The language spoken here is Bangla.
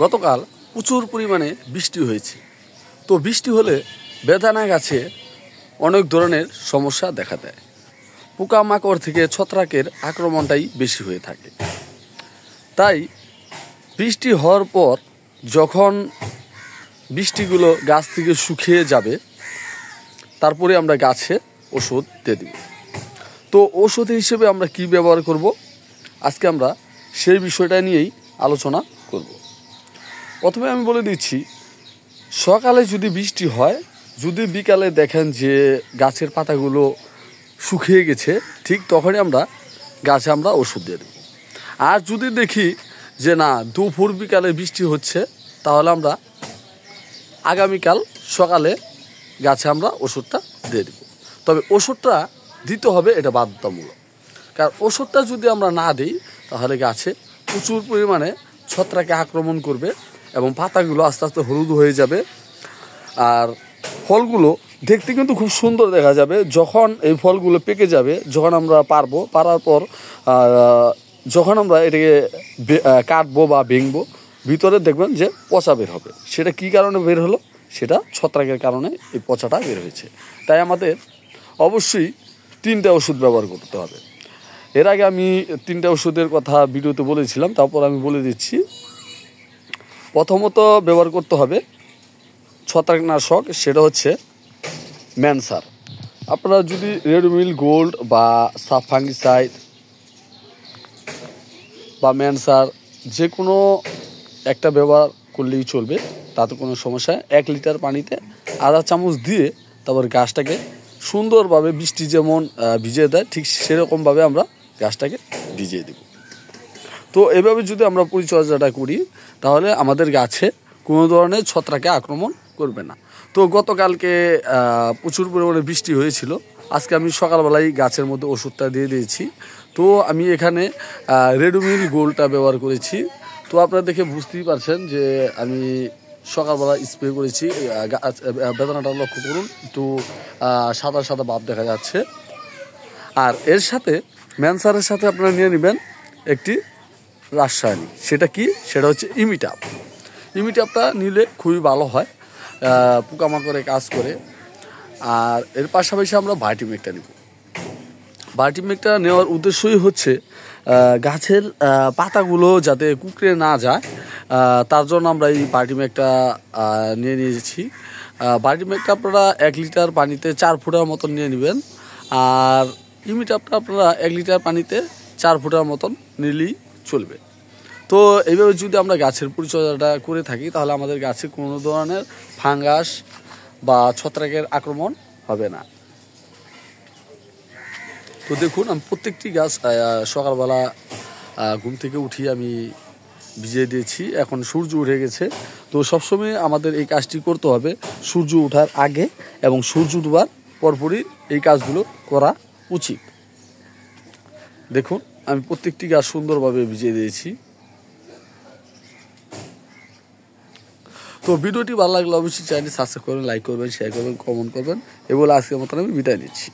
গতকাল প্রচুর পরিমাণে বৃষ্টি হয়েছে। তো বৃষ্টি হলে বেদানা গাছে অনেক ধরনের সমস্যা দেখা দেয়। পোকামাকড় থেকে ছত্রাকের আক্রমণটাই বেশি হয়ে থাকে। তাই বৃষ্টি হওয়ার পর যখন বৃষ্টিগুলো গাছ থেকে শুকিয়ে যাবে, তারপরে আমরা গাছে ওষুধ দিয়ে দিব। তো ওষুধ হিসেবে আমরা কি ব্যবহার করব, আজকে আমরা সেই বিষয়টা নিয়েই আলোচনা করব। প্রথমে আমি বলে দিচ্ছি, সকালে যদি বৃষ্টি হয়, যদি বিকালে দেখেন যে গাছের পাতাগুলো শুকিয়ে গেছে, ঠিক তখনই গাছে আমরা ওষুধ দিয়ে দেব। আর যদি দেখি যে না, দুপুর বিকালে বৃষ্টি হচ্ছে, তাহলে আমরা আগামীকাল সকালে গাছে আমরা ওষুধটা দিয়ে দেব। তবে ওষুধটা দিতে হবে, এটা বাধ্যতামূলক। কারণ ওষুধটা যদি আমরা না দিই, তাহলে গাছে প্রচুর পরিমাণে ছত্রাকে আক্রমণ করবে এবং পাতাগুলো আস্তে আস্তে হলুদ হয়ে যাবে। আর ফলগুলো দেখতে কিন্তু খুব সুন্দর দেখা যাবে। যখন এই ফলগুলো পেকে যাবে, যখন আমরা পারার পর যখন আমরা এটাকে কাটবো বা ভেঙবো, ভিতরে দেখবেন যে পচা বের হবে। সেটা কি কারণে বের হলো? সেটা ছত্রাকের কারণে এই পচাটা বের হয়েছে। তাই আমাদের অবশ্যই 3টা ওষুধ ব্যবহার করতে হবে। এর আগে আমি 3টা ওষুধের কথা ভিডিওতে বলেছিলাম, তারপর আমি বলে দিচ্ছি। প্রথমত ব্যবহার করতে হবে ছত্রাকনাশক, সেটা হচ্ছে ম্যানসার। আপনারা যদি রেডমিল গোল্ড বা সাফাঙ্গিসাইড বা ম্যানসার যে কোনো একটা ব্যবহার করলেই চলবে, তাতে কোনো সমস্যা। 1 লিটার পানিতে আধা চামচ দিয়ে তারপর গাছটাকে সুন্দরভাবে বৃষ্টি যেমন ভিজিয়ে দেয়, ঠিক সেরকমভাবে আমরা গাছটাকে ভিজিয়ে দেব। তো এভাবে যদি আমরা পরিচর্যাটা করি, তাহলে আমাদের গাছে কোনো ধরনের ছত্রাকে আক্রমণ করবে না। তো গতকালকে প্রচুর পরিমাণে বৃষ্টি হয়েছিল। আজকে আমি সকালবেলায় গাছের মধ্যে ওষুধটা দিয়ে দিয়েছি। তো আমি এখানে রেডমিল গোল্ডটা ব্যবহার করেছি। তো আপনারা দেখে বুঝতেই পারছেন যে আমি সকালবেলা স্প্রে করেছি। বেদনাটা লক্ষ্য করুন, একটু সাদা সাদা ভাব দেখা যাচ্ছে। আর এর সাথে ম্যানসারের সাথে আপনারা নিয়ে নেবেন একটি রাসায়নিক। সেটা কি? সেটা হচ্ছে ইমিটাপ। ইমিটাপটা নিলে খুবই ভালো হয়, পোকামাকড়ে কাজ করে। আর এর পাশাপাশি আমরা ভাইটামিকটা নেব। ভাইটামিকটা নেওয়ার উদ্দেশ্যই হচ্ছে গাছের পাতাগুলো যাতে কুঁকড়ে না যায়, তার জন্য আমরা এই ভাইটামিকটা নিয়ে নিয়েছি। ভাইটামিকটা আপনারা 1 লিটার পানিতে 4 ফোঁটার মতন নিয়ে নেবেন। আর ইমিটাপটা আপনারা 1 লিটার পানিতে 4 ফোঁটার মতন নিলেই চলবে। তো এইভাবে যদি আমরা গাছের পরিচর্যাটা করে থাকি, তাহলে আমাদের গাছে কোনো ধরনের ফাঙ্গাস বা ছত্রাকের আক্রমণ হবে না। তো দেখুন, আমি প্রত্যেকটি গাছ সকালবেলা ঘুম থেকে উঠিয়ে আমি ভিজিয়ে দিয়েছি। এখন সূর্য উঠে গেছে। তো সবসময় আমাদের এই কাজটি করতে হবে সূর্য ওঠার আগে এবং সূর্য ডুবার পরপরই এই কাজগুলো করা উচিত। দেখুন, আমি প্রত্যেকটি গাছ সুন্দরভাবে ভিজিয়ে দিয়েছি। তো ভিডিওটি ভালো লাগলে অবশ্যই চ্যানেলটি সাবস্ক্রাইব করবেন, লাইক করবেন, শেয়ার করবেন, কমেন্ট করবেন। এগুলো আজকের মতন আমি বিদায় নিচ্ছি।